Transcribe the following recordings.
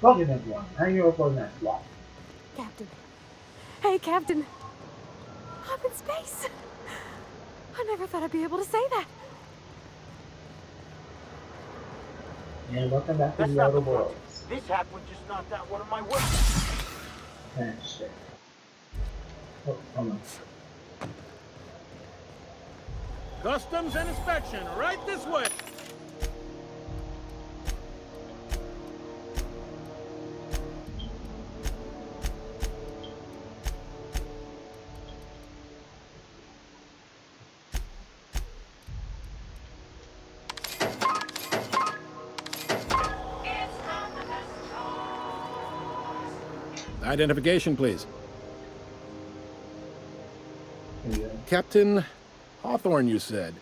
Welcome everyone. I'm your opponent. What? Captain. Hey, Captain. I'm in space. I never thought I'd be able to say that. And welcome back to That's the not Outer the point. Worlds. This hack one just knocked out one of my weapons. And shit. Oh, hold on. Customs and inspection, right this way. Identification, please. Here we go. Captain Hawthorne, you said.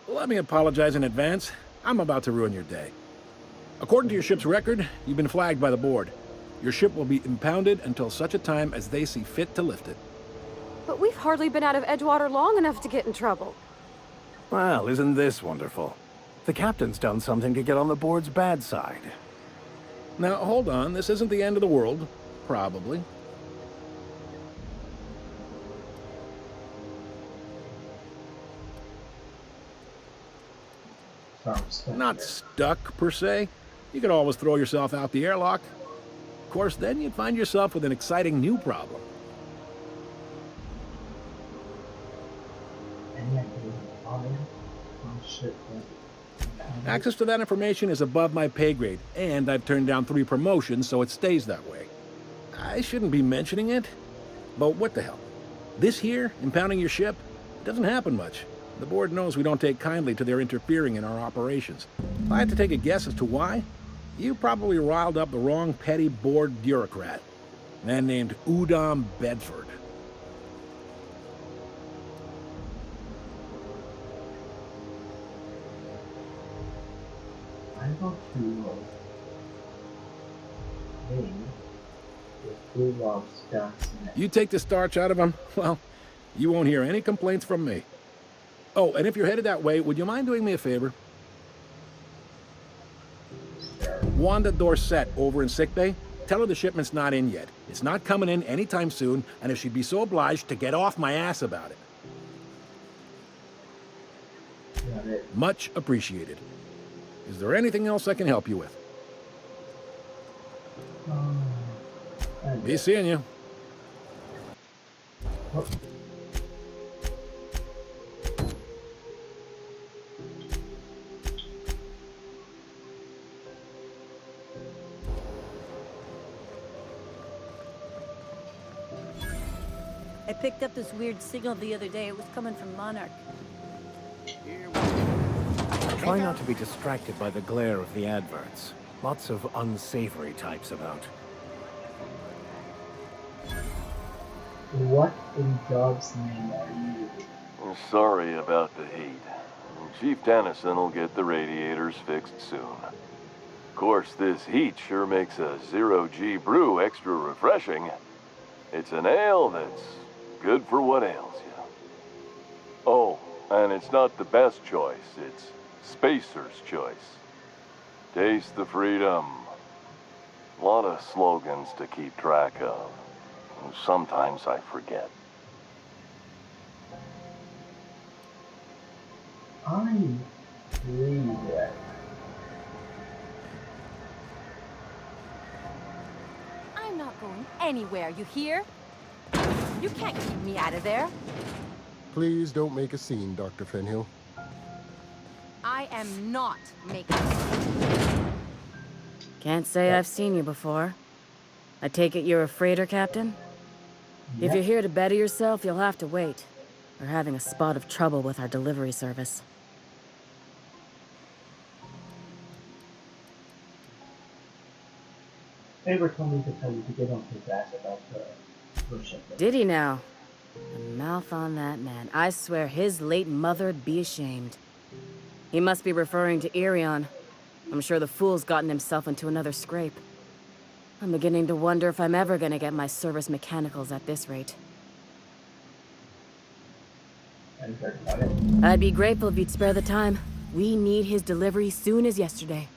Let me apologize in advance. I'm about to ruin your day. According to your ship's record, you've been flagged by the board. Your ship will be impounded until such a time as they see fit to lift it. But we've hardly been out of Edgewater long enough to get in trouble. Well, isn't this wonderful? The captain's done something to get on the board's bad side. Now, hold on. This isn't the end of the world. Probably. Not stuck, per se. You could always throw yourself out the airlock. Of course, then you'd find yourself with an exciting new problem. Access to that information is above my pay grade, and I've turned down 3 promotions, so it stays that way. I shouldn't be mentioning it, but what the hell? This here, impounding your ship, doesn't happen much. The board knows we don't take kindly to their interfering in our operations. If I had to take a guess as to why, you probably riled up the wrong petty board bureaucrat, a man named Udom Bedford. I go to name the Blue Logs .net. You take the starch out of them, well, you won't hear any complaints from me. Oh, and if you're headed that way, would you mind doing me a favor? Wanda Dorset over in sickbay, tell her the shipment's not in yet. It's not coming in anytime soon, and if she'd be so obliged to get off my ass about it. Got it. Much appreciated. Is there anything else I can help you with? Be seeing you. Oh. I picked up this weird signal the other day. It was coming from Monarch. Try not to be distracted by the glare of the adverts. Lots of unsavory types about. What in God's name are you? I'm sorry about the heat. Chief Tennyson will get the radiators fixed soon. Of course, this heat sure makes a zero-G brew extra refreshing. It's an ale that's good for what ails you. Oh, and it's not the best choice. It's Spacer's choice. Taste the freedom. A lot of slogans to keep track of. Sometimes I forget. I read that. I'm not going anywhere, you hear? You can't keep me out of there. Please don't make a scene, Dr. Fenhill. I am not making. Can't say I've seen you before. I take it you're a freighter, Captain? If you're here to better yourself, you'll have to wait. We're having a spot of trouble with our delivery service. Faber told me to tell you to get on his ass about the worship. Did he now? The mouth on that man. I swear his late mother'd be ashamed. He must be referring to Irion. I'm sure the fool's gotten himself into another scrape. I'm beginning to wonder if I'm ever gonna get my service mechanicals at this rate. Have you heard about it? I'd be grateful if you'd spare the time. We need his delivery soon as yesterday.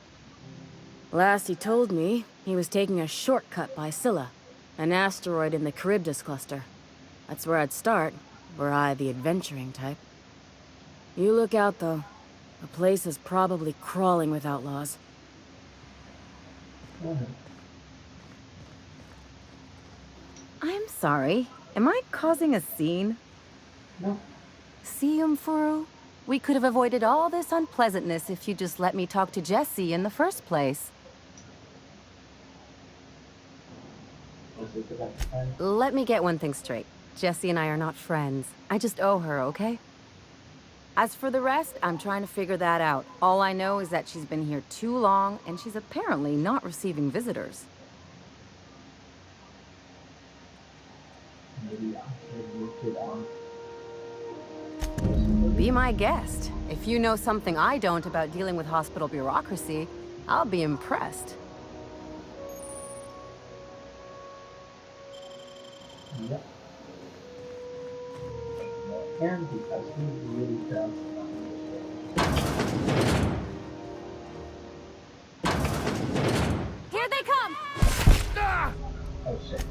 Last he told me, he was taking a shortcut by Scylla, an asteroid in the Charybdis cluster. That's where I'd start, were I the adventuring type. You look out, though. The place is probably crawling with outlaws. I'm sorry. Am I causing a scene? No. See, Umfuru? We could have avoided all this unpleasantness if you just let me talk to Jesse in the first place. Was it about the time? Let me get one thing straight. Jesse and I are not friends. I just owe her, okay? As for the rest, I'm trying to figure that out. All I know is that she's been here too long, and she's apparently not receiving visitors. Maybe I should look it on. Be my guest. If you know something I don't about dealing with hospital bureaucracy, I'll be impressed. Yep. And because he really does. Here they come! Oh shit.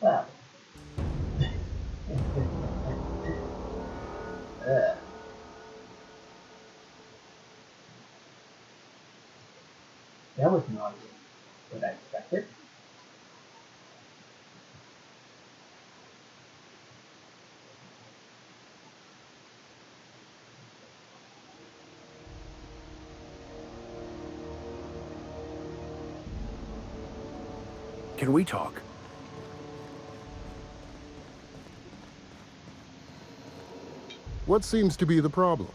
Well. That was not what I expected. Can we talk? What seems to be the problem?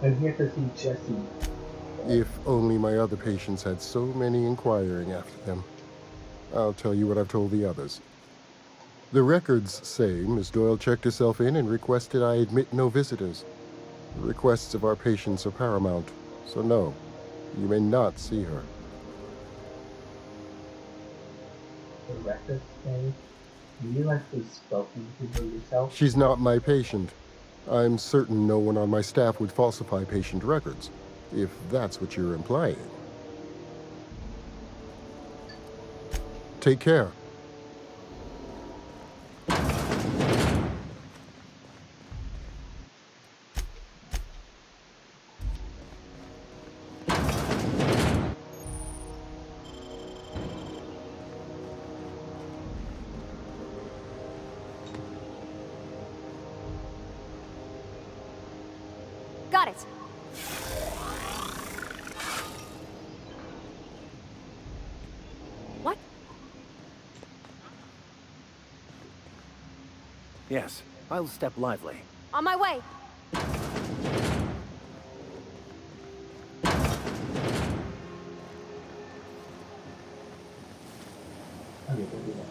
I'm here to see Jesse. If only my other patients had so many inquiring after them. I'll tell you what I've told the others. The records say Miss Doyle checked herself in and requested I admit no visitors. The requests of our patients are paramount, so no, you may not see her. The records say you actually spoken to her yourself. She's not my patient. I'm certain no one on my staff would falsify patient records, if that's what you're implying. Take care. Got it. What? Yes, I'll step lively. On my way. Okay, we'll do that.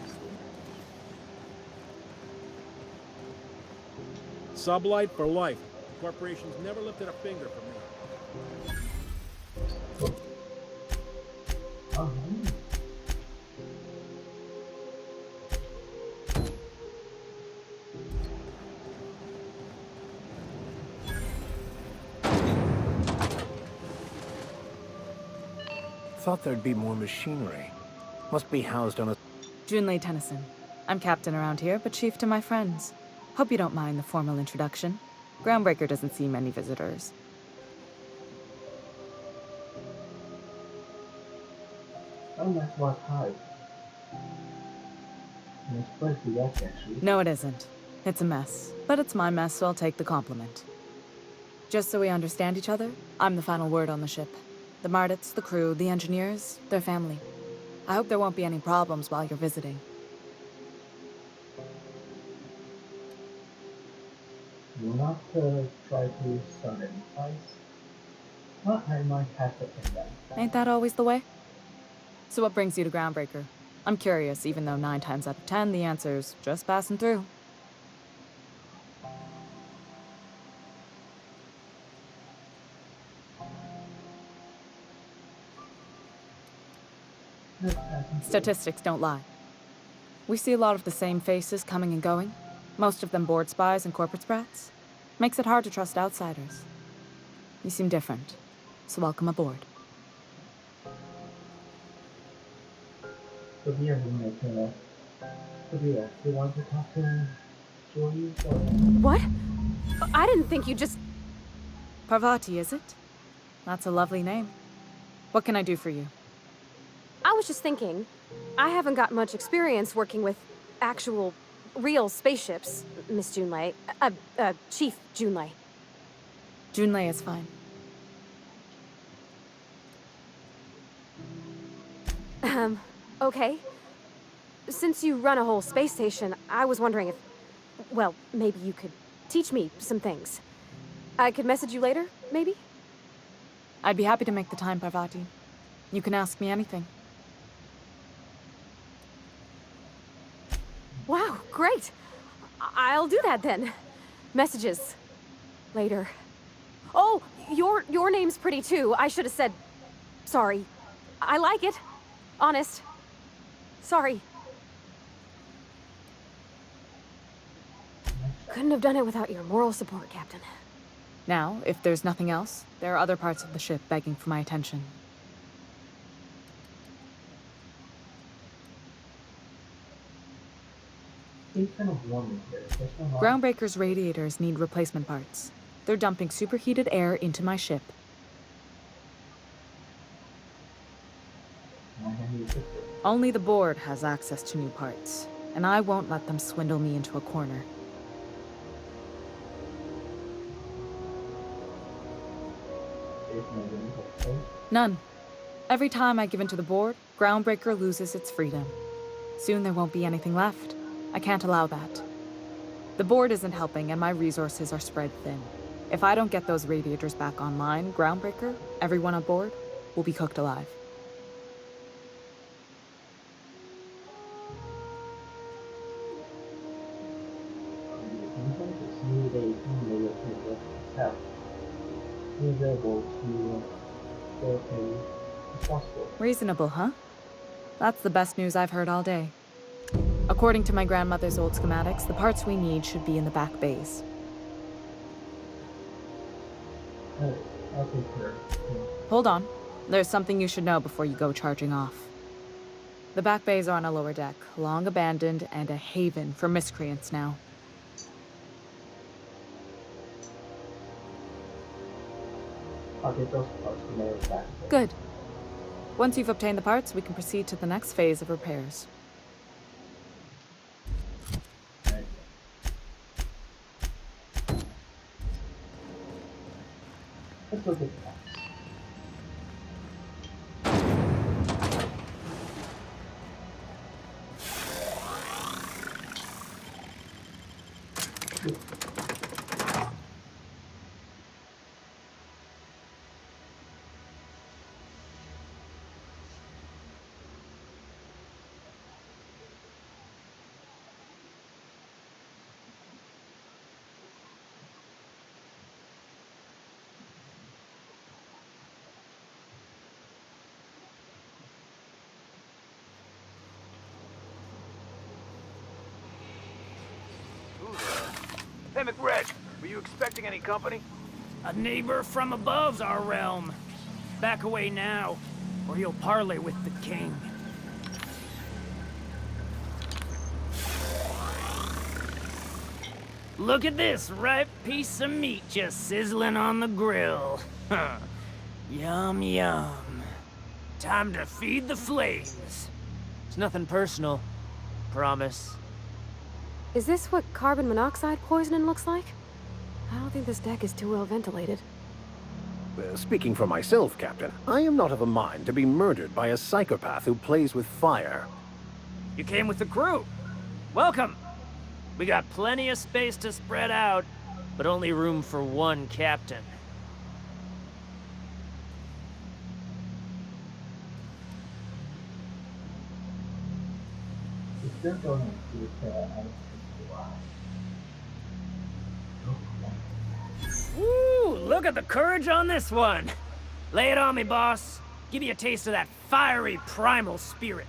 Sublight for life. Corporation's never lifted a finger for me. Oh, Thought there'd be more machinery. Must be housed on a... Junlei Tennyson. I'm captain around here, but chief to my friends. Hope you don't mind the formal introduction. Groundbreaker doesn't see many visitors. oh, that's what hard. Nice place to work, actually. No, it isn't. It's a mess. But it's my mess, so I'll take the compliment. Just so we understand each other, I'm the final word on the ship. The Mardits, the crew, the engineers, their family. I hope there won't be any problems while you're visiting. You're not try to start any fights. But I might have to end that. Ain't that always the way? So what brings you to Groundbreaker? I'm curious, even though 9 times out of 10 the answer's just passing through. Just passing through. Statistics don't lie. We see a lot of the same faces coming and going, most of them board spies and corporate sprats. Makes it hard to trust outsiders. You seem different, so welcome aboard. Sophia, Sophia, do you want to talk to Julie or? What? I didn't think you just... Parvati, is it? That's a lovely name. What can I do for you? I was just thinking, I haven't got much experience working with actual, real spaceships, Miss Junlei. Chief Junlei. Junlei is fine. Okay. Since you run a whole space station, I was wondering if, well, maybe you could teach me some things. I could message you later, maybe? I'd be happy to make the time, Parvati. You can ask me anything. Wow, great! I'll do that then. Messages. Later. Oh, your name's pretty too. I should have said... Sorry. I like it. Honest. Sorry. Couldn't have done it without your moral support, Captain. Now, if there's nothing else, there are other parts of the ship begging for my attention. It's kind of warm in here. There's no light. Groundbreaker's radiators need replacement parts. They're dumping superheated air into my ship. My hand is sister. Only the board has access to new parts, and I won't let them swindle me into a corner. There's no limit of space. None. Every time I give in to the board, Groundbreaker loses its freedom. Soon there won't be anything left. I can't allow that. The board isn't helping, and my resources are spread thin. If I don't get those radiators back online, Groundbreaker, everyone on board, will be cooked alive. Reasonable, huh? That's the best news I've heard all day. According to my grandmother's old schematics, the parts we need should be in the back bays. I'll take care. Hold on. There's something you should know before you go charging off. The back bays are on a lower deck, long abandoned and a haven for miscreants now. I'll get those parts from there back. Good. Once you've obtained the parts, we can proceed to the next phase of repairs. Right. Let's look at that. Hey, McRed, were you expecting any company? A neighbor from above's our realm. Back away now, or you'll parley with the king. Look at this ripe piece of meat just sizzling on the grill. Yum, yum. Time to feed the flames. It's nothing personal. Promise. Is this what carbon monoxide poisoning looks like? I don't think this deck is too well ventilated. Speaking for myself, Captain, I am not of a mind to be murdered by a psychopath who plays with fire. You came with the crew. Welcome. We got plenty of space to spread out, but only room for one captain. If you're going to Woo! Look at the courage on this one. Lay it on me, boss. Give you a taste of that fiery primal spirit.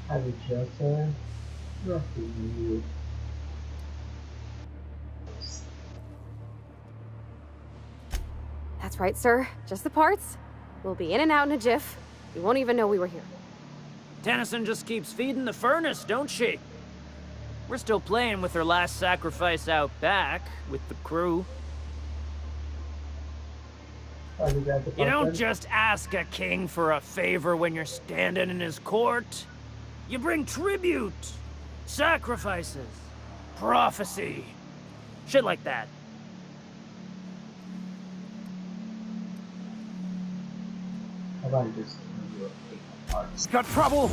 Have you just roughly That's right, sir. Just the parts. We'll be in and out in a jiff. You won't even know we were here. Tennyson just keeps feeding the furnace, don't she? We're still playing with her last sacrifice out back, with the crew. You don't just ask a king for a favor when you're standing in his court. You bring tribute, sacrifices, prophecy, shit like that. How about I just do a parts? Got trouble!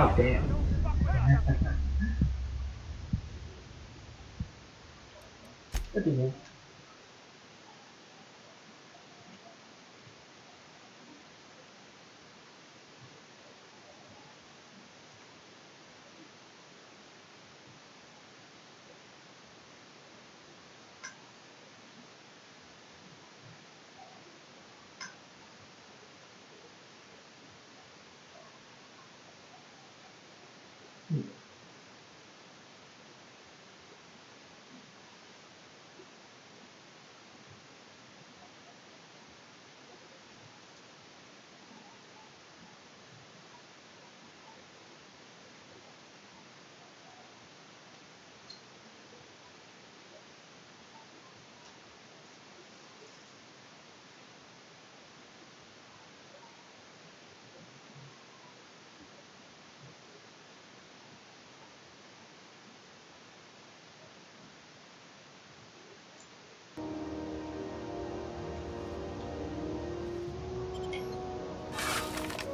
Oh damn. What do you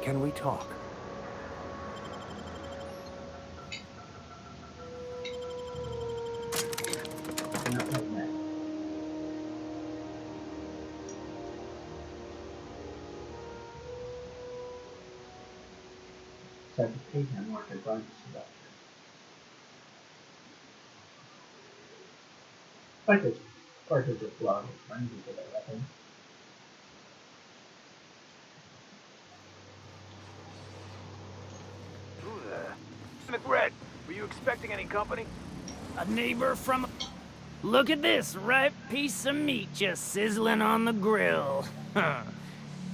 Can we talk? not like that? So I have to pay him more to run this production. Or to just log his friends into their weapon. Who the? McRed, were you expecting any company? A neighbor from... Look at this ripe piece of meat just sizzling on the grill. Huh.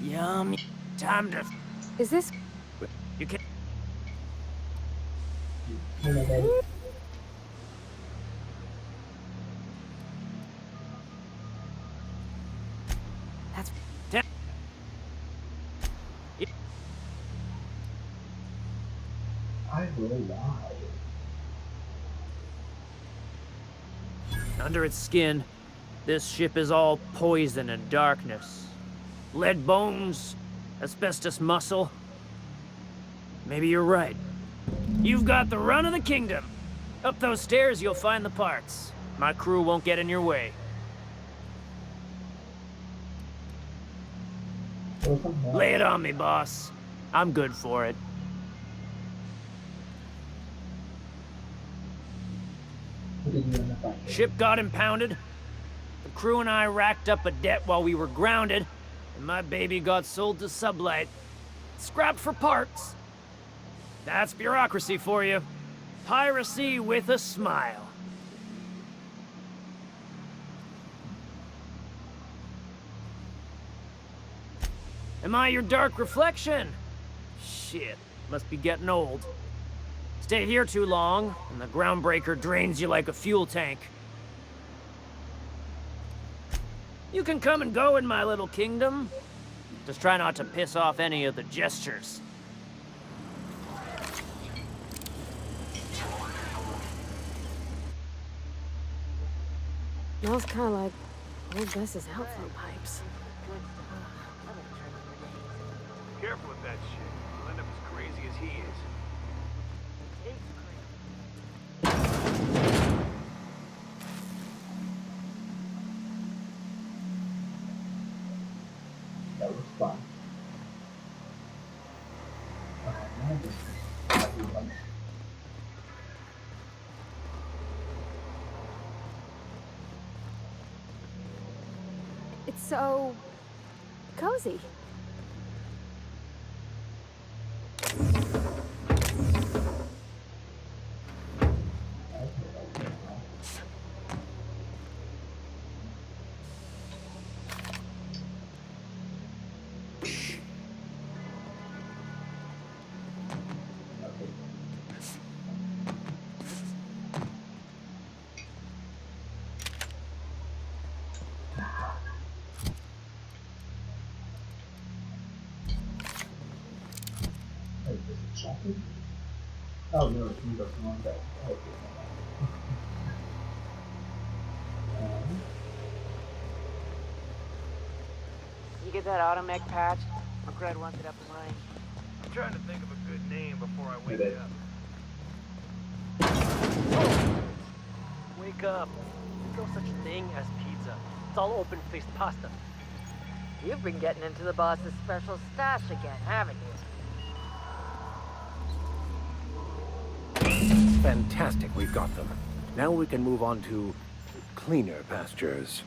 Yum. Time to... Is this... You can... That's... I will lie. Under its skin, this ship is all poison and darkness. Lead bones, asbestos muscle. Maybe you're right. You've got the run of the kingdom. Up those stairs, you'll find the parts. My crew won't get in your way. Lay it on me, boss. I'm good for it. Ship got impounded. The crew and I racked up a debt while we were grounded, and my baby got sold to Sublight. Scrapped for parts. That's bureaucracy for you. Piracy with a smile. Am I your dark reflection? Shit, must be getting old. Stay here too long, and the groundbreaker drains you like a fuel tank. You can come and go in my little kingdom. Just try not to piss off any of the gestures. Smells kind of like Old Gus's outflow pipes. Careful with that shit. You'll end up as crazy as he is. That was fun. Now this is everyone. It's so cozy. Wait, is it chocolate? Oh no, he doesn't want that. Okay. You get that automech patch? McGred wants it up in mine. I'm trying to think of a good name before I wake Maybe. up. Wake up. There's no such thing as pizza. It's all open-faced pasta. You've been getting into the boss's special stash again, haven't you? Fantastic, we've got them. Now we can move on to cleaner pastures.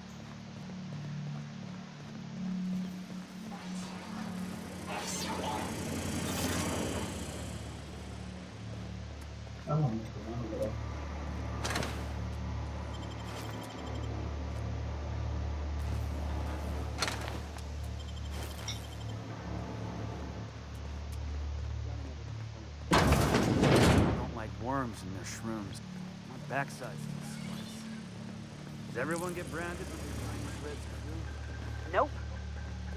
I don't know though. I don't like worms and their shrooms. My backside's in slice. Does everyone get branded with their tiny threads crew? Nope.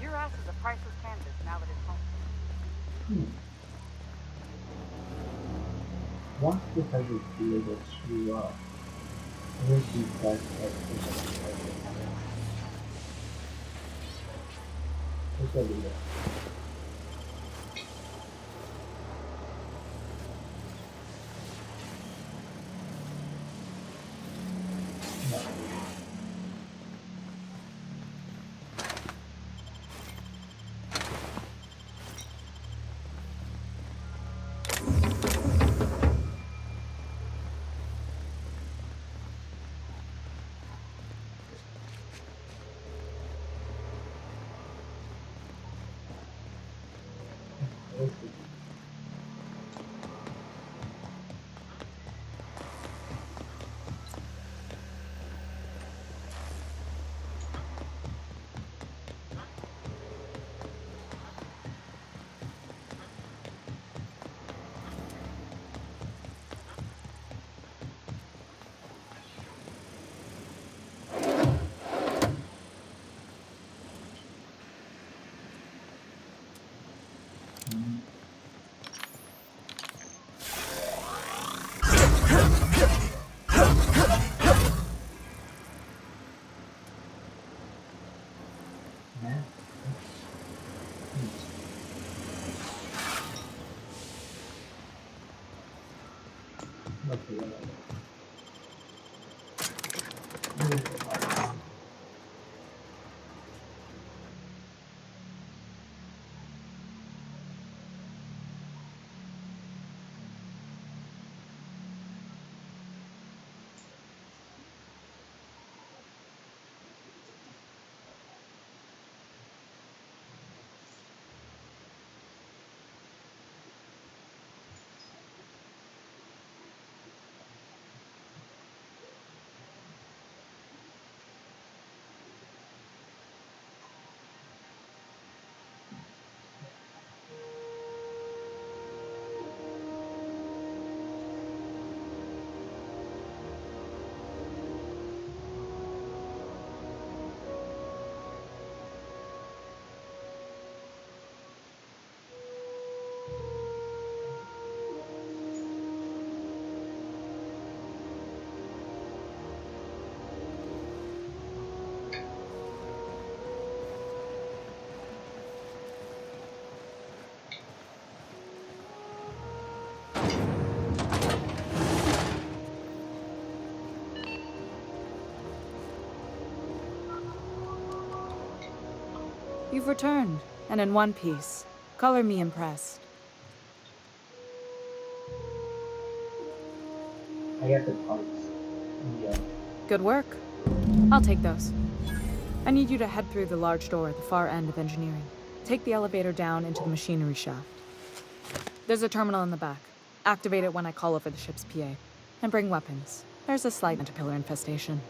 Your ass is a priceless canvas now that it's home. Once the heavy field will screw up, where's the best Let's go do that. You've returned, and in one piece. Color me impressed. I got the parts. Yeah. Good work. I'll take those. I need you to head through the large door at the far end of engineering. Take the elevator down into the machinery shaft. There's a terminal in the back. Activate it when I call over the ship's PA. And bring weapons. There's a slight caterpillar infestation.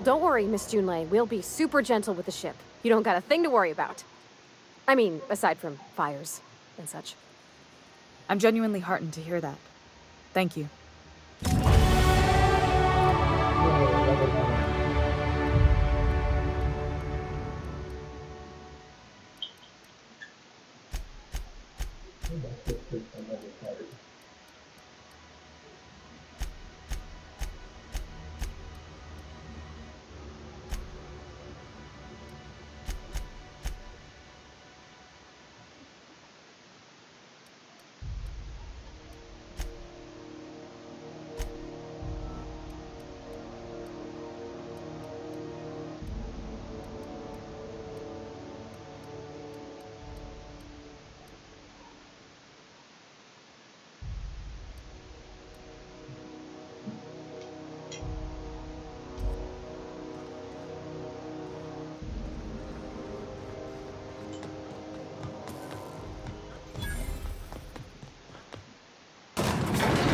Don't worry, Miss Junlei. We'll be super gentle with the ship. You don't got a thing to worry about. I mean, aside from fires and such. I'm genuinely heartened to hear that. Thank you.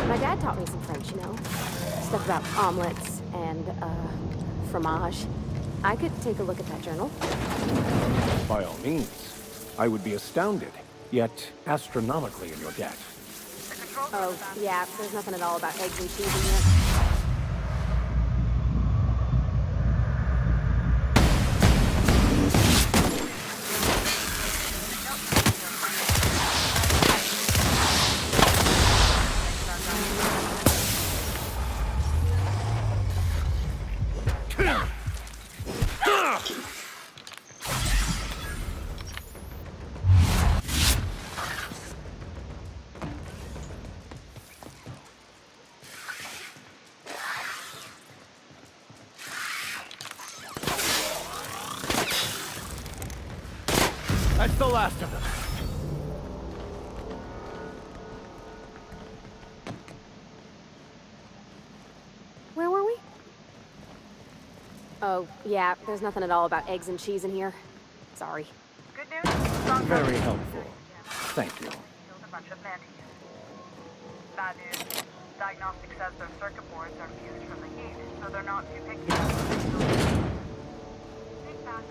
My dad taught me some French, you know? Stuff about omelets and, fromage. I could take a look at that journal. By all means. I would be astounded, yet astronomically in your debt. Oh, yeah, there's nothing at all about eggs and cheese in here. That's the last of them. Where were we? Oh, yeah, there's nothing at all about eggs and cheese in here. Sorry. Good news? Very helpful. Thank you. Killed a bunch of mantis. Bad news. Diagnostic says their circuit boards are fused from the heat, so they're not too picky about what they do. Take back.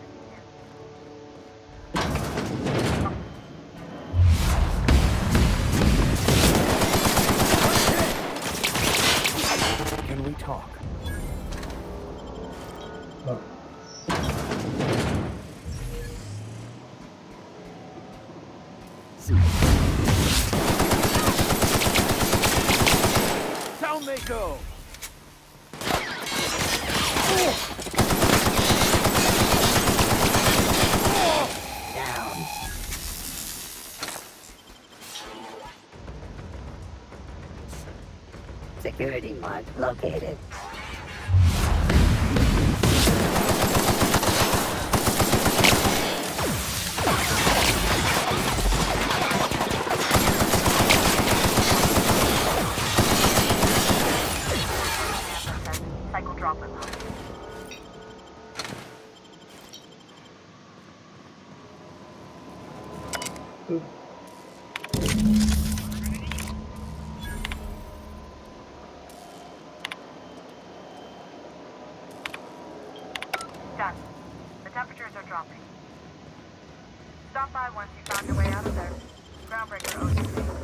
Can we talk? No. Down they go! Down. Security mark located. Cycle droplet. Done. The temperatures are dropping. Stop by once you found your way out of there. Groundbreaker OTC.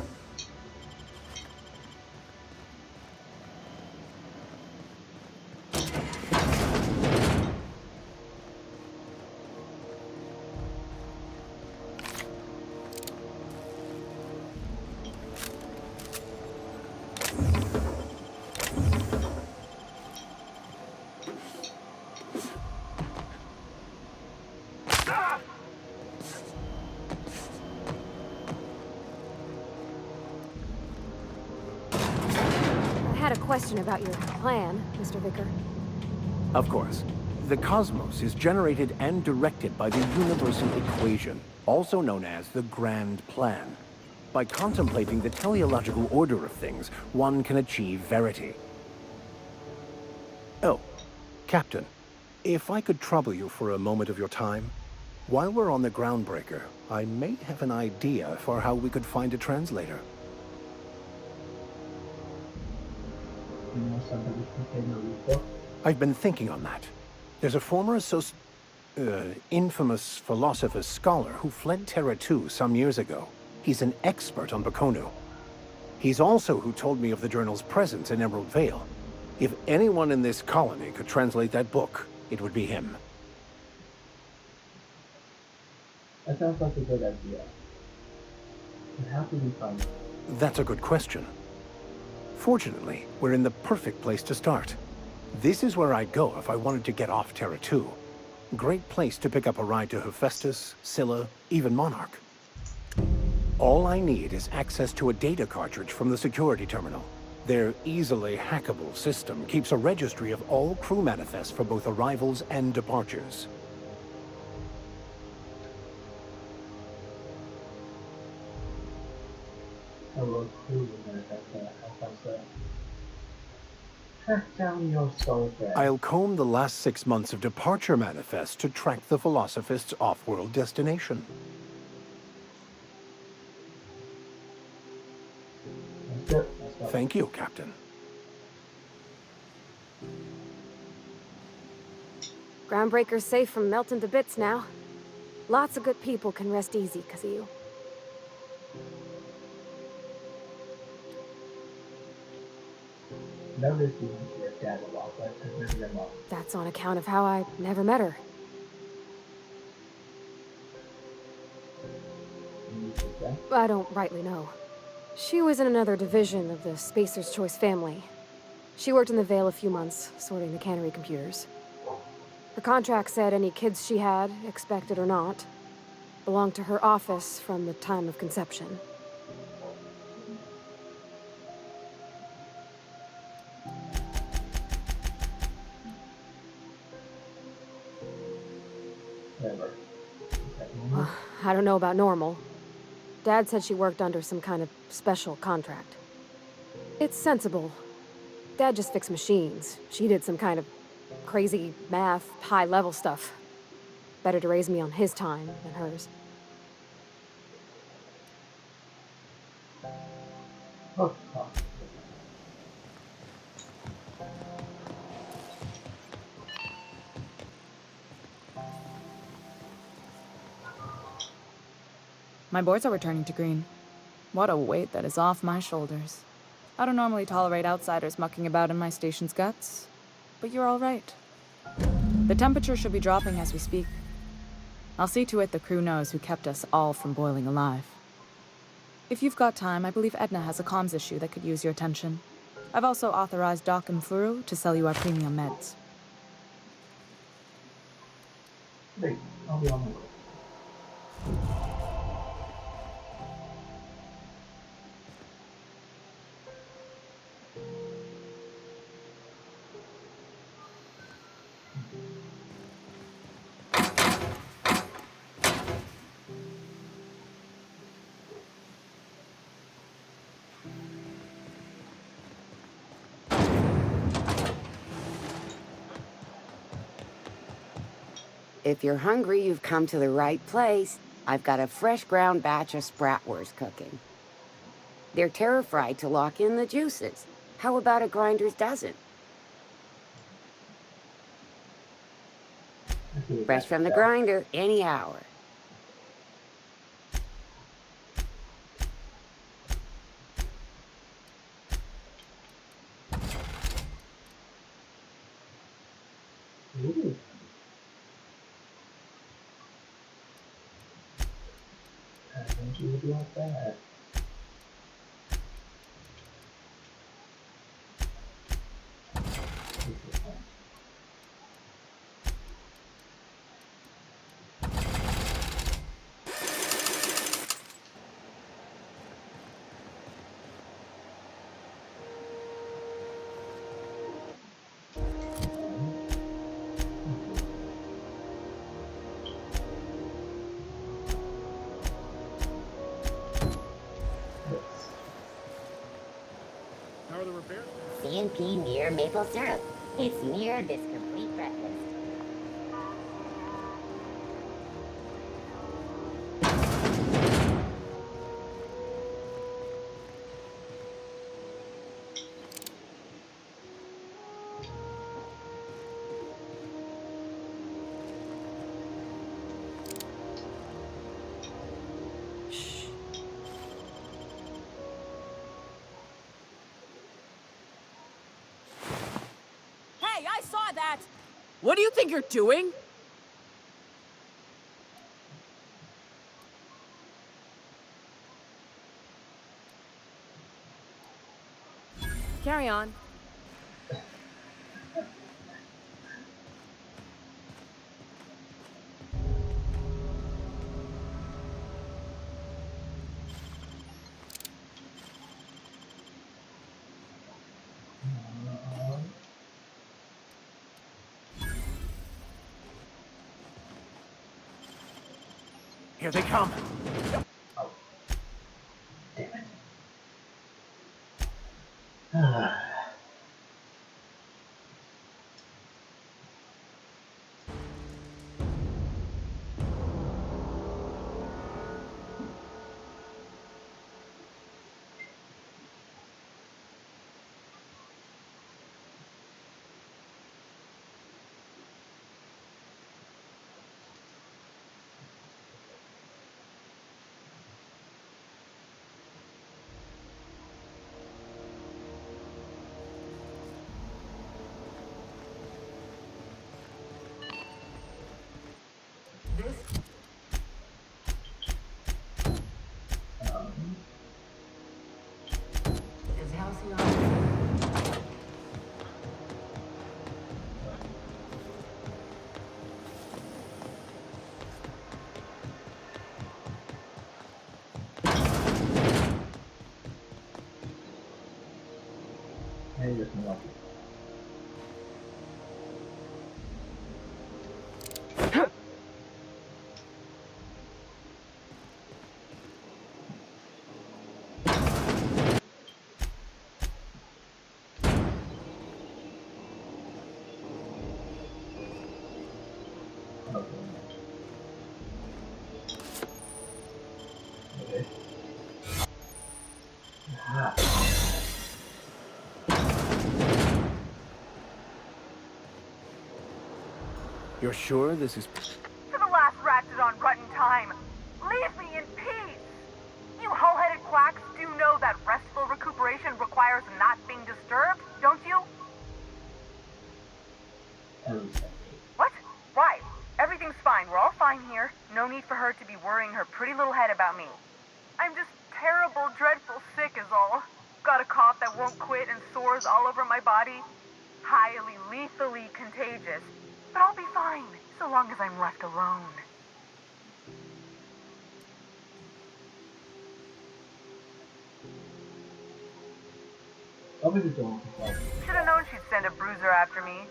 I had a question about your plan, Mr. Vicker. Of course. The cosmos is generated and directed by the universal equation, also known as the Grand Plan. By contemplating the teleological order of things, one can achieve verity. Oh, Captain, if I could trouble you for a moment of your time, while we're on the Groundbreaker, I may have an idea for how we could find a translator. You know somebody who can read book? I've been thinking on that. There's a former infamous philosopher scholar who fled Terra 2 some years ago. He's an expert on Bakonu. He's also who told me of the journal's presence in Emerald Vale. If anyone in this colony could translate that book, it would be him. That sounds like a good idea. And how can we find it? That's a good question. Fortunately, we're in the perfect place to start. This is where I'd go if I wanted to get off Terra 2. Great place to pick up a ride to Hephaestus, Scylla, even Monarch. All I need is access to a data cartridge from the security terminal. Their easily hackable system keeps a registry of all crew manifests for both arrivals and departures. Hello, crew manifest. Track down your soul thread. I'll comb the last 6 months of departure manifests to track the Philosophist's off-world destination. Thank you, Captain. Groundbreaker's safe from melting to bits now. Lots of good people can rest easy because of you. Notice you went to your dad a lot, but never your mom. That's on account of how I never met her. I don't rightly know. She was in another division of the Spacer's Choice family. She worked in the Vale a few months, sorting the cannery computers. Her contract said any kids she had, expected or not, belonged to her office from the time of conception. Never. I don't know about normal. Dad said she worked under some kind of special contract. It's sensible. Dad just fixed machines. She did some kind of crazy math, high-level stuff. Better to raise me on his time than hers. Oh. My boards are returning to green. What a weight that is off my shoulders. I don't normally tolerate outsiders mucking about in my station's guts, but you're all right. The temperature should be dropping as we speak. I'll see to it the crew knows who kept us all from boiling alive. If you've got time, I believe Edna has a comms issue that could use your attention. I've also authorized Doc and Furu to sell you our premium meds. Great. I'll be on my way. If you're hungry, you've come to the right place. I've got a fresh ground batch of spratwurst cooking. They're terra-fried to lock in the juices. How about a grinder's dozen? Fresh from the grinder, any hour. Ooh. I think you would like that. How are the repairs? C&P Mirror Maple Syrup. It's near this complete breakfast. Hey, I saw that! What do you think you're doing? Carry on. Here they come. Is Halcyon on? Hey, just no. Okay. Ah. You're sure this is... To the last ratchet on rotten time. Leave me in peace. You hull-headed quacks do know that restful recuperation requires not being disturbed, don't you? What? Why? Everything's fine. We're all fine here. No need for her to be worrying her pretty little head about me. I'm just terrible, dreadful sick is all. Got a cough that won't quit and sores all over my body. Highly, lethally contagious. But I'll be fine, so long as I'm left alone. Should have known she'd send a bruiser after me.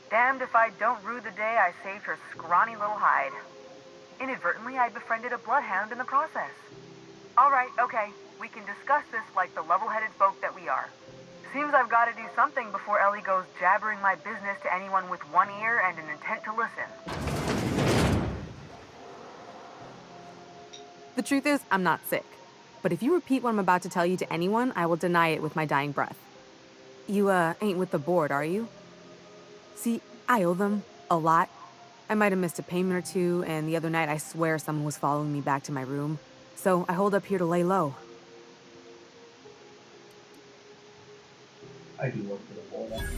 Damned if I don't rue the day I saved her scrawny little hide. Inadvertently, I befriended a bloodhound in the process. Alright, okay. We can discuss this like the level-headed folk that we are. Seems I've got to do something before Ellie goes jabbering my business to anyone with one ear and an intent to listen. The truth is, I'm not sick. But if you repeat what I'm about to tell you to anyone, I will deny it with my dying breath. You, ain't with the board, are you? See, I owe them a lot. I might have missed a payment or two, and the other night I swear someone was following me back to my room. So I hold up here to lay low. I do work for the board, actually.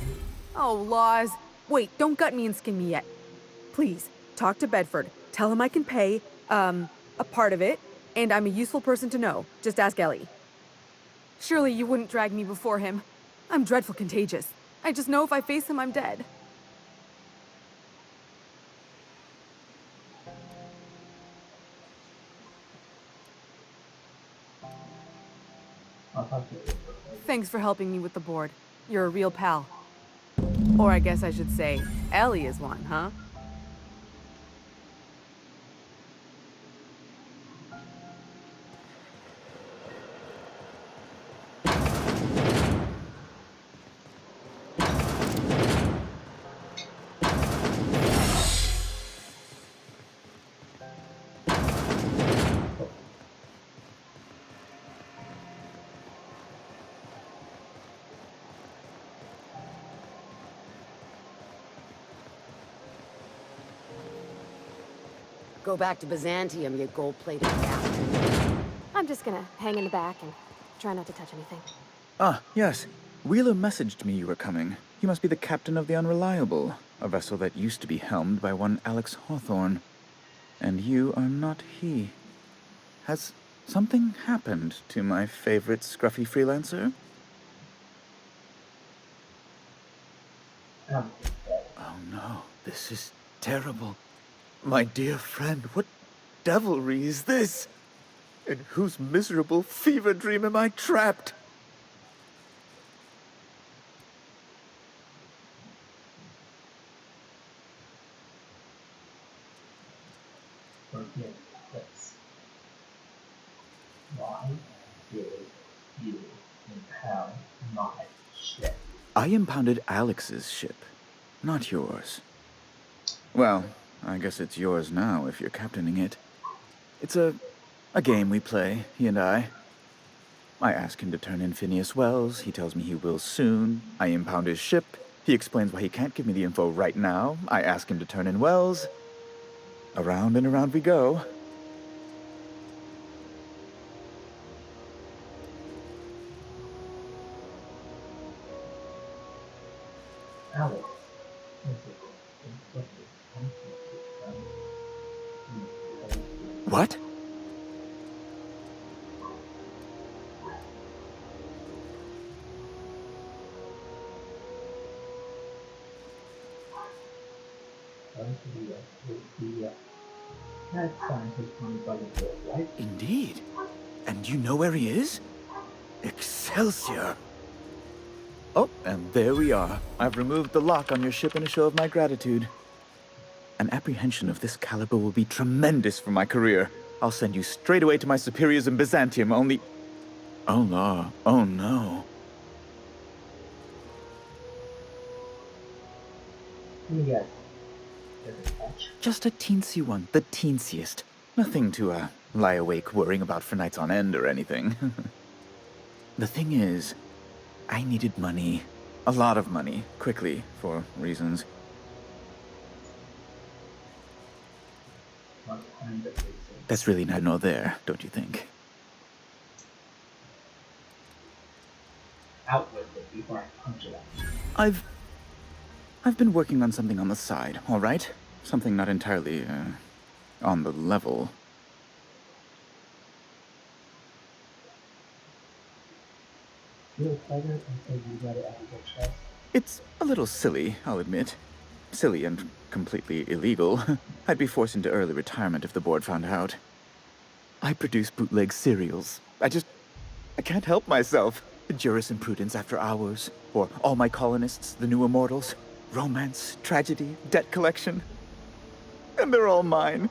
Oh, laws. Wait, don't gut me and skin me yet. Please, talk to Bedford. Tell him I can pay, a part of it, and I'm a useful person to know. Just ask Ellie. Surely you wouldn't drag me before him. I'm dreadful contagious. I just know if I face him, I'm dead. I'll talk to you. Thanks for helping me with the board. You're a real pal. Or I guess I should say, Ellie is one, huh? Go back to Byzantium, you gold-plated bastard. I'm just gonna hang in the back and try not to touch anything. Ah, yes. Wheeler messaged me you were coming. You must be the captain of the Unreliable, a vessel that used to be helmed by one Alex Hawthorne. And you are not he. Has something happened to my favorite scruffy freelancer? Oh no, this is terrible. My dear friend, what devilry is this? In whose miserable fever dream am I trapped? Forget this. Why did you impound my ship? I impounded Alex's ship, not yours. Well, I guess it's yours now if you're captaining it. It's a game we play, he and I. I ask him to turn in Phineas Wells. He tells me he will soon. I impound his ship. He explains why he can't give me the info right now. I ask him to turn in Wells. Around and around we go. Alex, what? Mad scientist on the board, right? Indeed. And you know where he is? Excelsior! Oh, and there we are. I've removed the lock on your ship in a show of my gratitude. An apprehension of this caliber will be tremendous for my career. I'll send you straight away to my superiors in Byzantium, only... Oh, no. Oh, no. Yes. Just a teensy one, the teensiest. Nothing to, lie awake worrying about for nights on end or anything. The thing is, I needed money. A lot of money, quickly, for reasons. What kind of reason? That's really neither nor there, don't you think? Out with it before I punch it out. I've been working on something on the side, all right? Something not entirely, on the level. Feel better until you got it out of your chest. It's a little silly, I'll admit. Silly and completely illegal. I'd be forced into early retirement if the board found out. I produce bootleg serials. I can't help myself. Jurisprudence after hours, or All My Colonists, The New Immortals, romance, tragedy, debt collection. And they're all mine.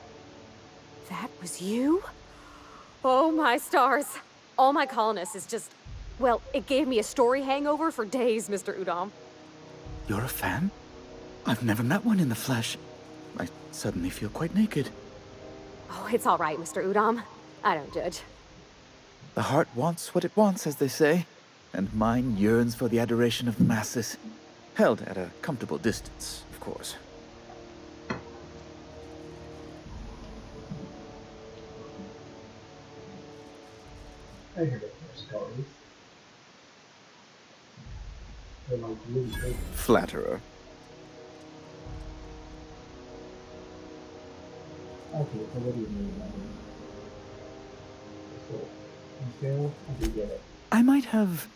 That was you? Oh my stars. All My Colonists is just... Well, it gave me a story hangover for days, Mr. Udom. You're a fan? I've never met one in the flesh. I suddenly feel quite naked. Oh, it's all right, Mr. Udom. I don't judge. The heart wants what it wants, as they say, and mine yearns for the adoration of the masses. Held at a comfortable distance, of course. I heard it for stories. They're like really big. Flatterer. Okay, so what do you mean by that? So, Phil, how do you get it? I might have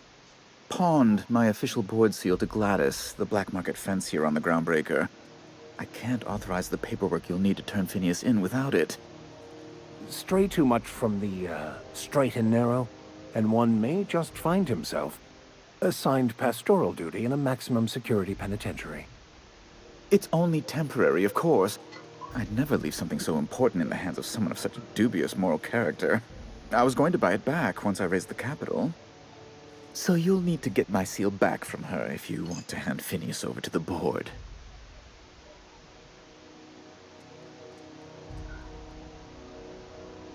pawned my official board seal to Gladys, the black market fence here on the Groundbreaker. I can't authorize the paperwork you'll need to turn Phineas in without it. Stray too much from the, straight and narrow, and one may just find himself assigned pastoral duty in a maximum security penitentiary. It's only temporary, of course. I'd never leave something so important in the hands of someone of such dubious moral character. I was going to buy it back once I raised the capital. So you'll need to get my seal back from her if you want to hand Phineas over to the board.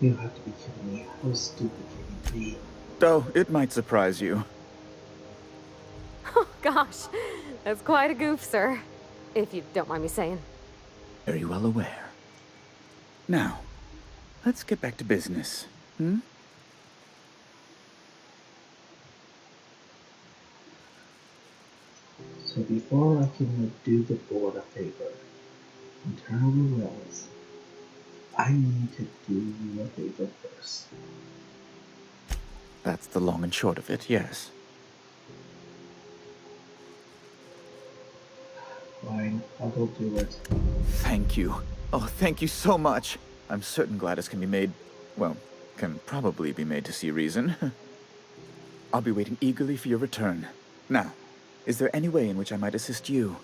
You have to be kidding me. How stupid can you be? Oh, it might surprise you. Oh, gosh. That's quite a goof, sir. If you don't mind me saying. Very well aware. Now, let's get back to business, hmm? So before I can do the board a favor and turn over wells, I need to do you a favor first. That's the long and short of it, yes. Fine, I'll go do it. Thank you. Oh, thank you so much. I'm certain Gladys can be made, well, can probably be made to see reason. I'll be waiting eagerly for your return. Now, is there any way in which I might assist you?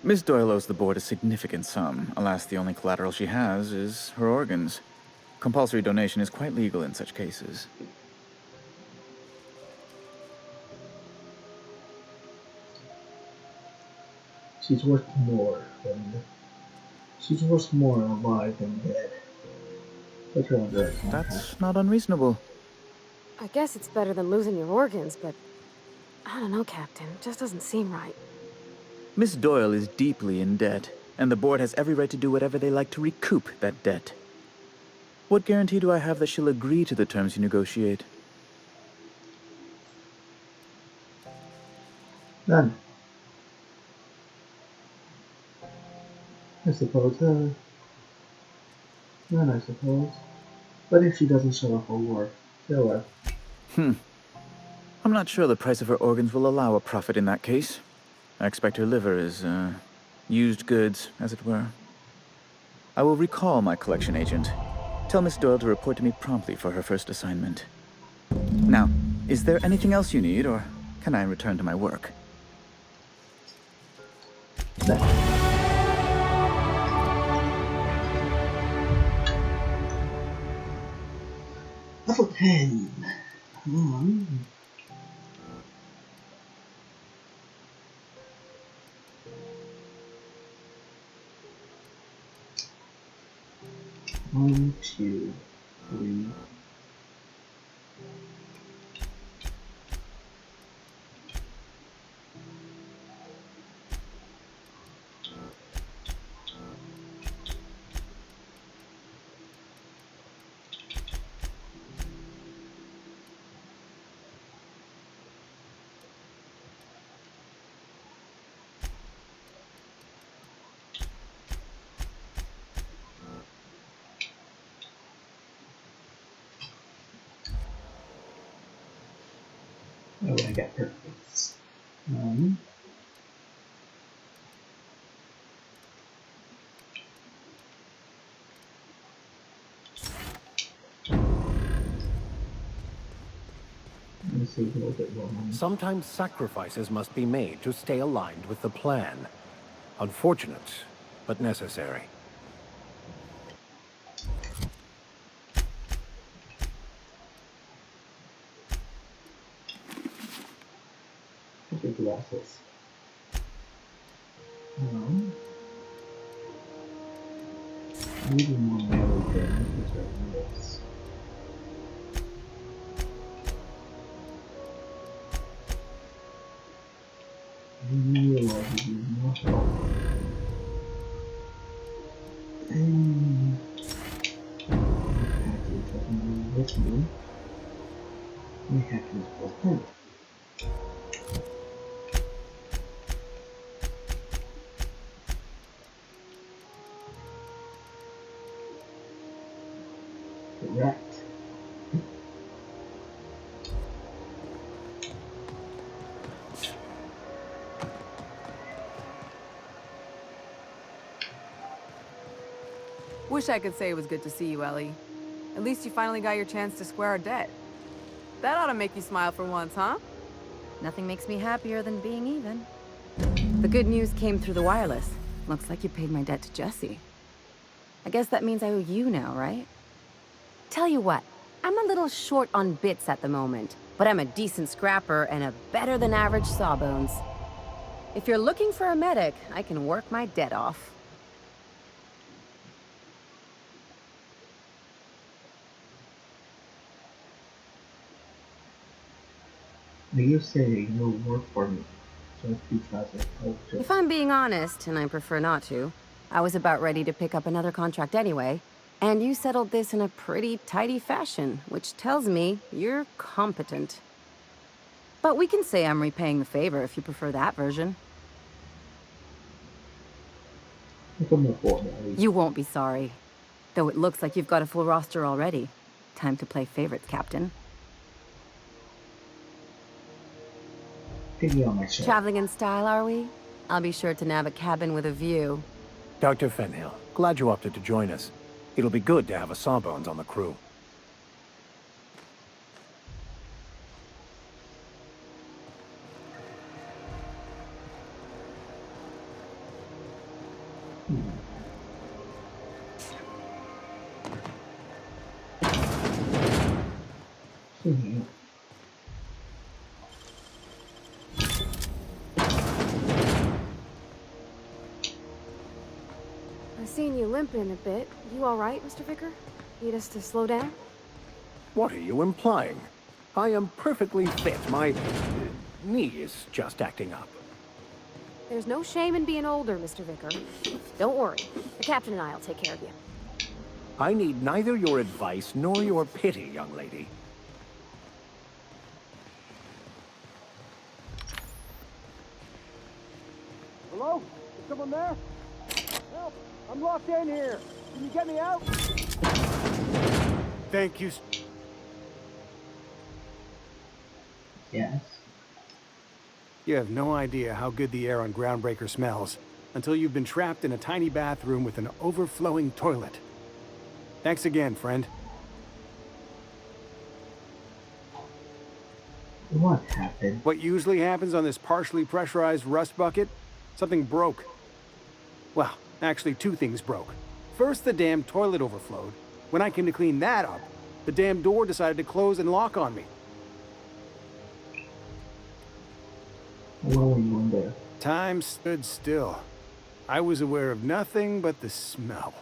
Miss Doyle owes the board a significant sum. Alas, the only collateral she has is her organs. Compulsory donation is quite legal in such cases. She's worth more alive than dead. Put her under a contract. That's not unreasonable. I guess it's better than losing your organs, but I don't know, Captain. It just doesn't seem right. Miss Doyle is deeply in debt, and the board has every right to do whatever they like to recoup that debt. What guarantee do I have that she'll agree to the terms you negotiate? None. I suppose, none, I suppose. But if she doesn't show up for work, kill her. I'm not sure the price of her organs will allow a profit in that case. I expect her liver is, used goods, as it were. I will recall my collection agent. Tell Miss Doyle to report to me promptly for her first assignment. Now, is there anything else you need, or can I return to my work? Level 10. One, two, three. Oh, I got perfect. Let's see a little bit more. Sometimes sacrifices must be made to stay aligned with the plan. Unfortunate, but necessary. Big glasses. Maybe more melee damage than this. I realize you more help. And package that I'm with me. We have to use both. Correct. Wish I could say it was good to see you, Ellie. At least you finally got your chance to square our debt. That ought to make you smile for once, huh? Nothing makes me happier than being even. The good news came through the wireless. Looks like you paid my debt to Jesse. I guess that means I owe you now, right? Tell you what, I'm a little short on bits at the moment, but I'm a decent scrapper and a better-than-average sawbones. If you're looking for a medic, I can work my debt off. Now you say you'll work for me. So if you try to help just If I'm being honest, and I prefer not to, I was about ready to pick up another contract anyway, and you settled this in a pretty tidy fashion, which tells me you're competent. But we can say I'm repaying the favor if you prefer that version. become a board at least. You won't be sorry. Though it looks like you've got a full roster already. Time to play favorites, Captain. Piggy on my shirt. Traveling in style, are we? I'll be sure to nab a cabin with a view. Dr. Fenhill, glad you opted to join us. It'll be good to have a Sawbones on the crew. Mhm. I've seen you limping a bit. You all right, Mr. Vicker? Need us to slow down? What are you implying? I am perfectly fit. My knee is just acting up. There's no shame in being older, Mr. Vicker. Don't worry. The captain and I'll take care of you. I need neither your advice nor your pity, young lady. Hello? Is someone there? Help! I'm locked in here. Can you get me out? Thank you. Yes. You have no idea how good the air on Groundbreaker smells until you've been trapped in a tiny bathroom with an overflowing toilet. Thanks again, friend. What happened? What usually happens on this partially pressurized rust bucket? Something broke. Well, actually two things broke. First, the damn toilet overflowed. When I came to clean that up, the damn door decided to close and lock on me. How long were you in there? Time stood still. I was aware of nothing but the smell.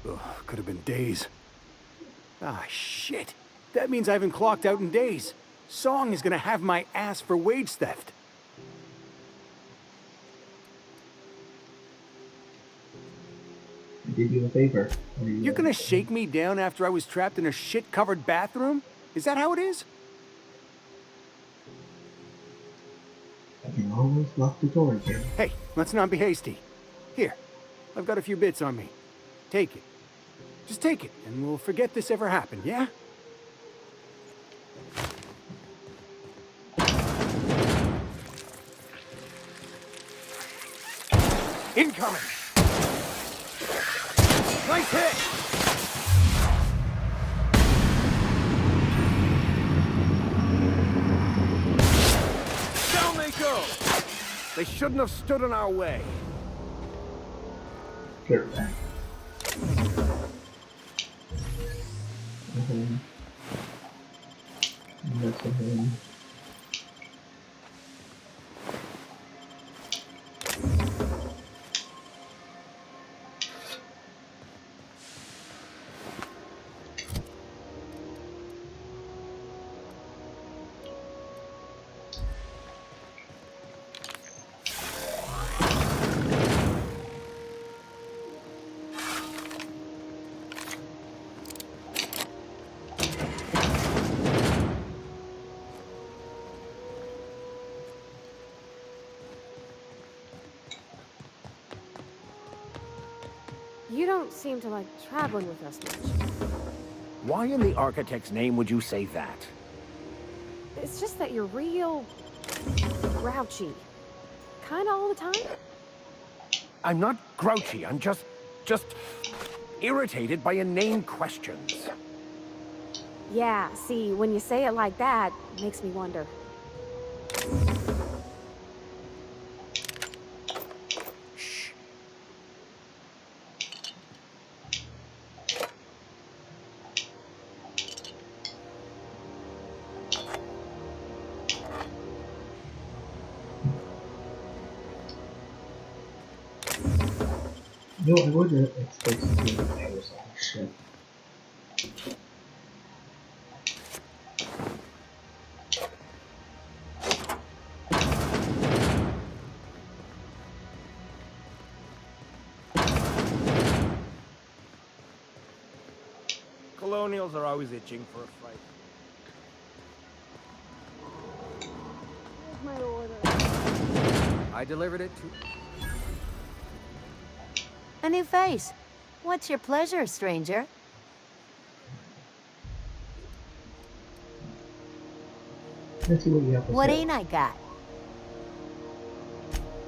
Ugh, could have been days. Ah, shit. That means I haven't clocked out in days. Song is gonna have my ass for wage theft. I did you a favor. What are you You're gonna shake me down after I was trapped in a shit-covered bathroom? Is that how it is? I can always lock the door again. Hey, let's not be hasty. Here, I've got a few bits on me. Take it. Just take it, and we'll forget this ever happened, yeah? Incoming! Nice hit! Down they go! They shouldn't have stood in our way. Get back. That's a home. You don't seem to like traveling with us much. Why in the architect's name would you say that? It's just that you're real grouchy. Kinda all the time. I'm not grouchy, I'm just irritated by inane questions. Yeah, see, when you say it like that, it makes me wonder. No, I would have expected to be on the ship. O'Neills are always itching for a fight. My order. I delivered it to... A new face. What's your pleasure, stranger? Let's see what you have to What say. ain't I got?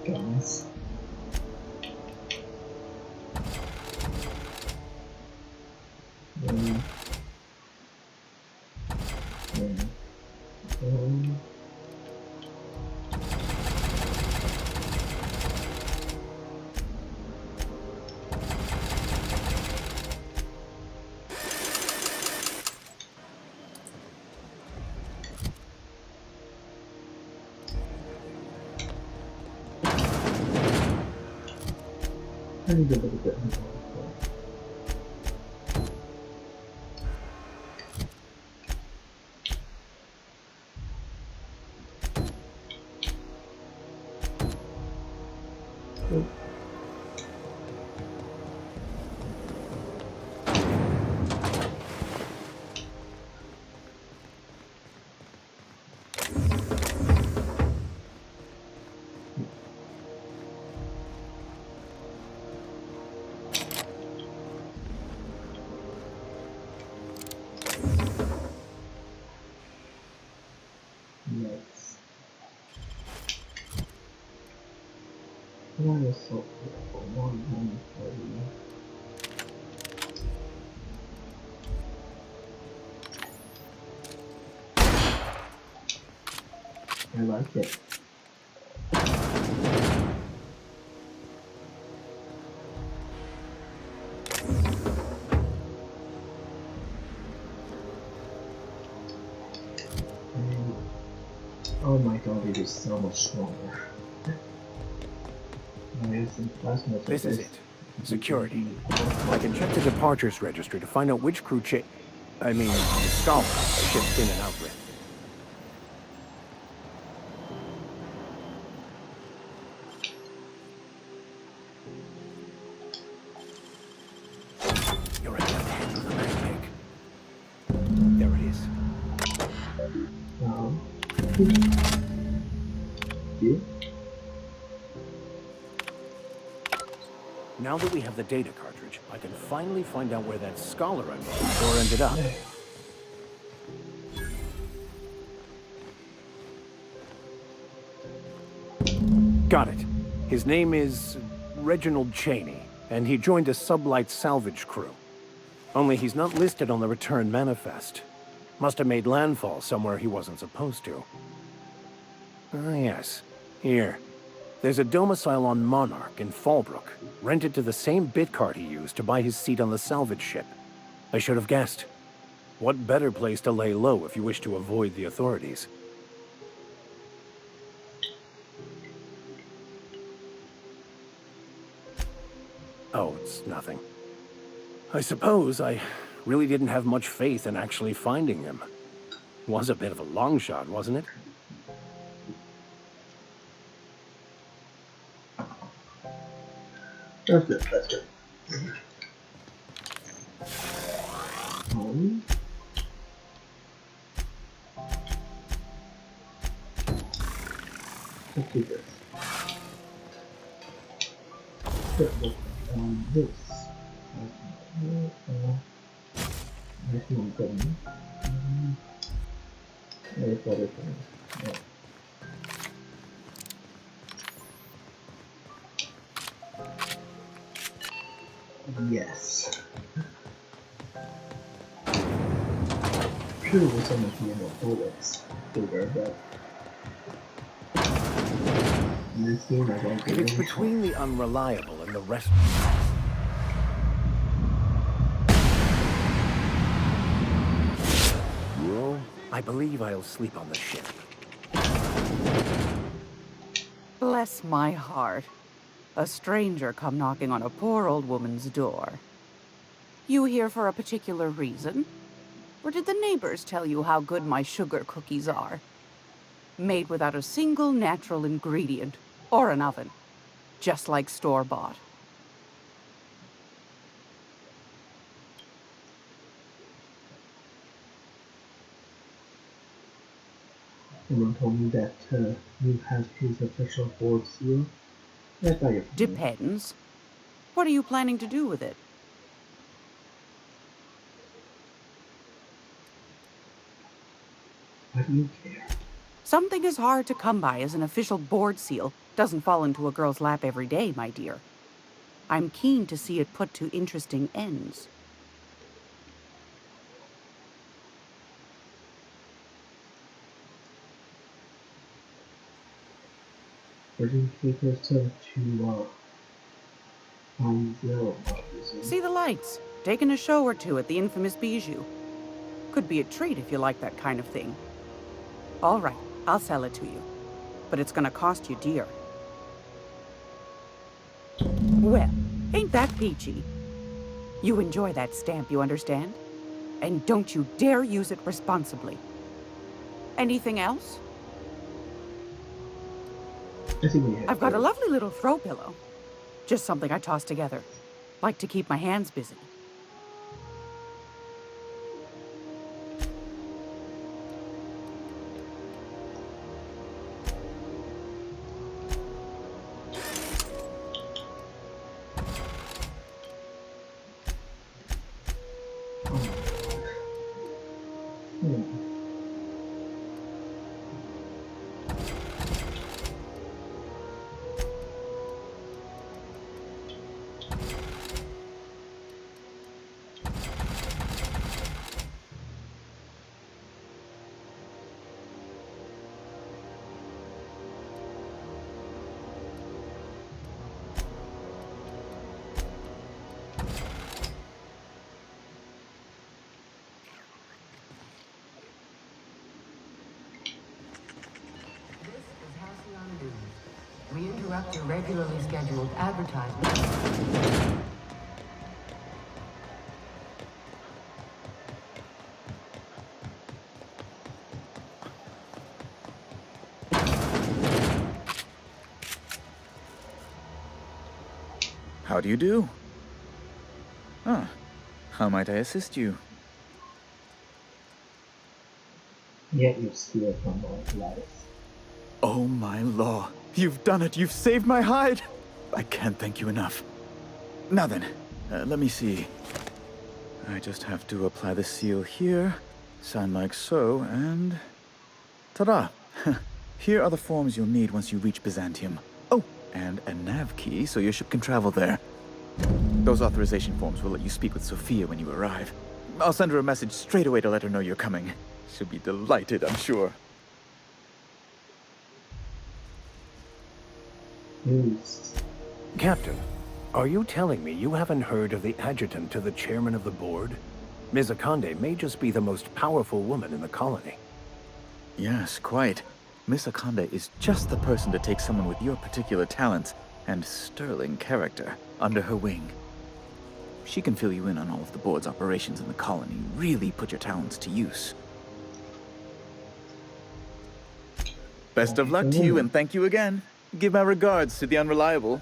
Guns. I need a little bit more. Yes. That is so beautiful. 130. I like it. Oh my god, it is so much stronger. This is it. Security. I can check the departures registry to find out which crew the Scholar shipped in and out with. You're right left hand on the backpack. There it is. Now that we have the data cartridge, I can finally find out where that scholar I looked for ended up. Got it. His name is Reginald Cheney, and he joined a sublight salvage crew. Only he's not listed on the return manifest. Must have made landfall somewhere he wasn't supposed to. Ah, yes. Here. There's a domicile on Monarch in Fallbrook, rented to the same bit card he used to buy his seat on the salvage ship. I should have guessed. What better place to lay low if you wish to avoid the authorities? Oh, it's nothing. I suppose I really didn't have much faith in actually finding him. Was a bit of a long shot, wasn't it? That's good, that's good. Let's do this. This. Next one coming. There's other things. Yeah. Yes. Sure, there's only a few more bullets bigger, but in this game I don't get It's any. between the unreliable and the rest. Well, I believe I'll sleep on the ship. Bless my heart. A stranger come knocking on a poor old woman's door. You here for a particular reason? Or did the neighbors tell you how good my sugar cookies are? Made without a single natural ingredient or an oven. Just like store-bought. Someone told me that you have his official board seal. I thought you Depends. What are you planning to do with it? Why do you care? Something as hard to come by as an official board seal doesn't fall into a girl's lap every day, my dear. I'm keen to see it put to interesting ends. Where do you take us to find Zero? See the lights. Taking a show or two at the infamous Bijou. Could be a treat if you like that kind of thing. All right, I'll sell it to you. But it's gonna cost you dear. Well, ain't that peachy? You enjoy that stamp, you understand? And don't you dare use it responsibly. Anything else? I've got a lovely little throw pillow. Just something I toss together. Like to keep my hands busy. We interrupt your regularly scheduled advertisement. How do you do? Ah, how might I assist you? Yet you steal from my life. Oh my law. You've done it. You've saved my hide. I can't thank you enough. Now then, let me see. I just have to apply the seal here, sign like so, and... ta-da! Here are the forms you'll need once you reach Byzantium. Oh, and a nav key so your ship can travel there. Those authorization forms will let you speak with Sophia when you arrive. I'll send her a message straight away to let her know you're coming. She'll be delighted, I'm sure. Captain, are you telling me you haven't heard of the adjutant to the chairman of the board? Ms. Akande may just be the most powerful woman in the colony. Yes, quite. Miss Akande is just the person to take someone with your particular talents and sterling character under her wing. She can fill you in on all of the board's operations in the colony, really put your talents to use. Best of luck to you, and thank you again. Give my regards to the Unreliable.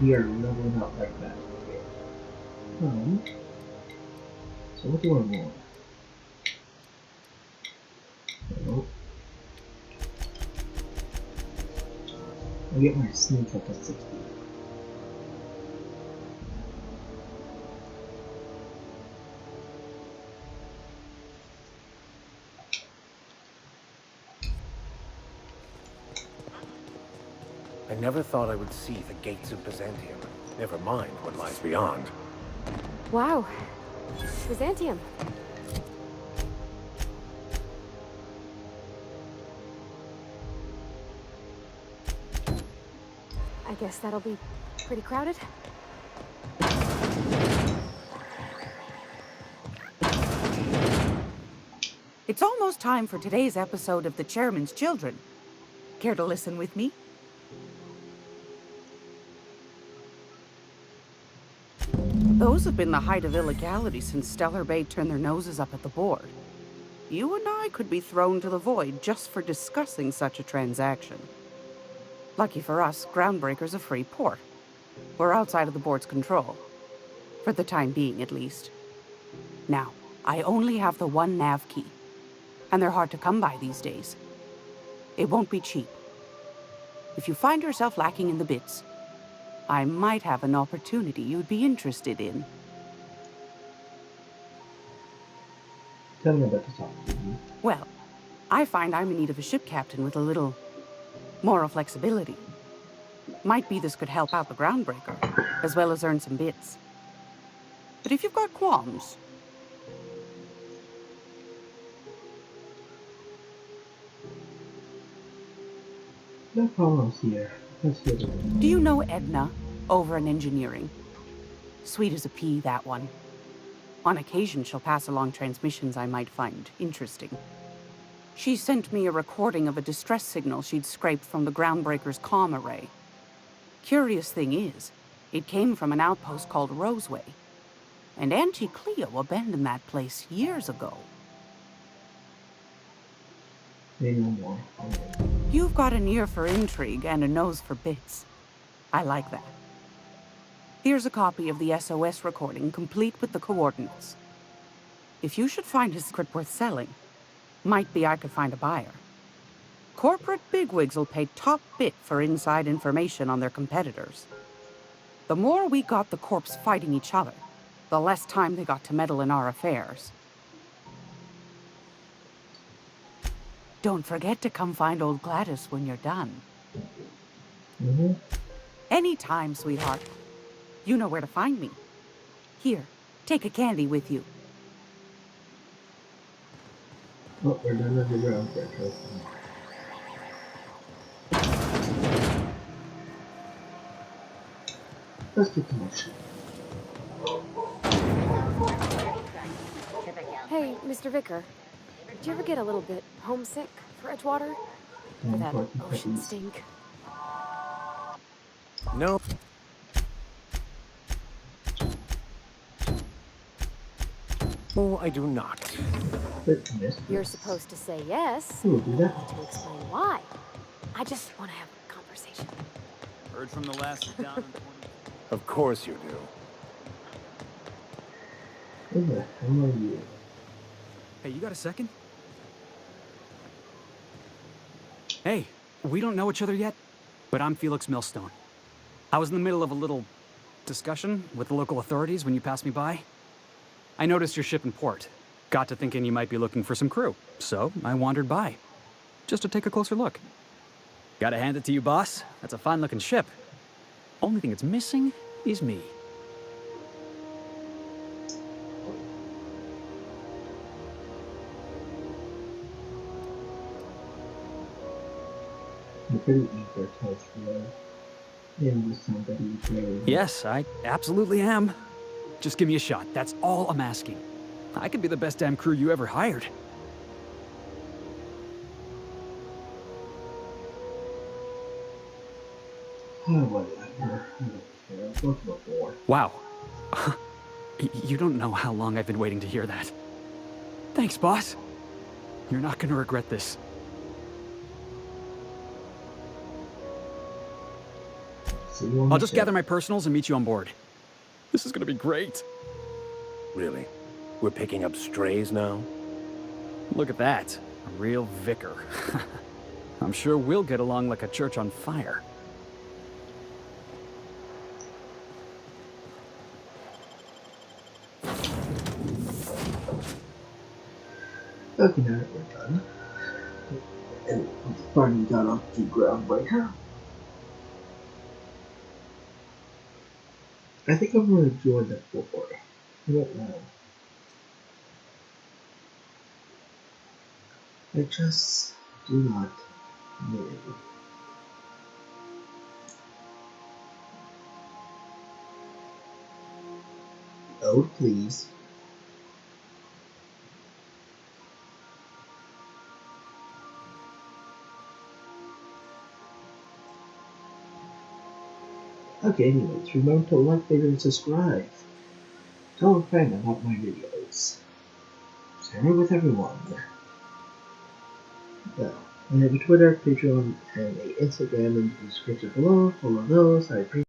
We are leveling up like that. So what do I want? Nope. I'll get my sneak up to 60. I never thought I would see the gates of Byzantium. Never mind what lies beyond. Wow. Byzantium. I guess that'll be pretty crowded. It's almost time for today's episode of The Chairman's Children. Care to listen with me? Those have been the height of illegality since Stellar Bay turned their noses up at the board. You and I could be thrown to the void just for discussing such a transaction. Lucky for us, Groundbreaker's a free port. We're outside of the board's control. For the time being, at least. Now, I only have the one nav key, and they're hard to come by these days. It won't be cheap. If you find yourself lacking in the bits, I might have an opportunity you'd be interested in. Tell me about this opportunity. Well, I find I'm in need of a ship captain with a little moral flexibility. Might be this could help out the Groundbreaker, as well as earn some bits. But if you've got qualms... No problems here. Let's hear it. Do you know Edna, over in engineering? Sweet as a pea, that one. On occasion, she'll pass along transmissions I might find interesting. She sent me a recording of a distress signal she'd scraped from the Groundbreaker's comm array. Curious thing is, it came from an outpost called Roseway. And Auntie Cleo abandoned that place years ago. Say no more. You've got an ear for intrigue and a nose for bits. I like that. Here's a copy of the SOS recording, complete with the coordinates. If you should find a secret worth selling, might be I could find a buyer. Corporate bigwigs will pay top bit for inside information on their competitors. The more we got the corps fighting each other, the less time they got to meddle in our affairs. Don't forget to come find old Gladys when you're done. Anytime, sweetheart. You know where to find me. Here, take a candy with you. Oh, we're done with the Groundbreaker. Let's get the motion. Hey, Mr. Vicker. Do you ever get a little bit homesick for Edgewater? For that ocean stink? No. Oh, I do not. You're supposed to say yes. Who will do that? To explain why. I just want to have a conversation. Heard from the last down in 20. Of course you do. Who the hell are you? Hey, you got a second? Hey, we don't know each other yet, but I'm Felix Millstone. I was in the middle of a little discussion with the local authorities when you passed me by. I noticed your ship in port. Got to thinking you might be looking for some crew, so I wandered by, just to take a closer look. Gotta hand it to you, boss. That's a fine-looking ship. Only thing it's missing is me. You're pretty eager to touch love. And with somebody very... Yes, I absolutely am. Just give me a shot. That's all I'm asking. I could be the best damn crew you ever hired. Oh, whatever. I don't care. What's before? Wow. You don't know how long I've been waiting to hear that. Thanks, boss. You're not gonna regret this. I'll just gather my personals and meet you on board. This is gonna be great. Really? We're picking up strays now? Look at that. A real vicar. I'm sure we'll get along like a church on fire. Okay, now that we're done. And finally got off the Groundbreaker. I think I'm going to join the board. I don't know. I just do not know. Oh, please. Okay, anyways, remember to like, favorite, and subscribe. Tell a friend about my videos. Share it with everyone. I have a Twitter, Patreon, and an Instagram in the description below. Follow those. I appreciate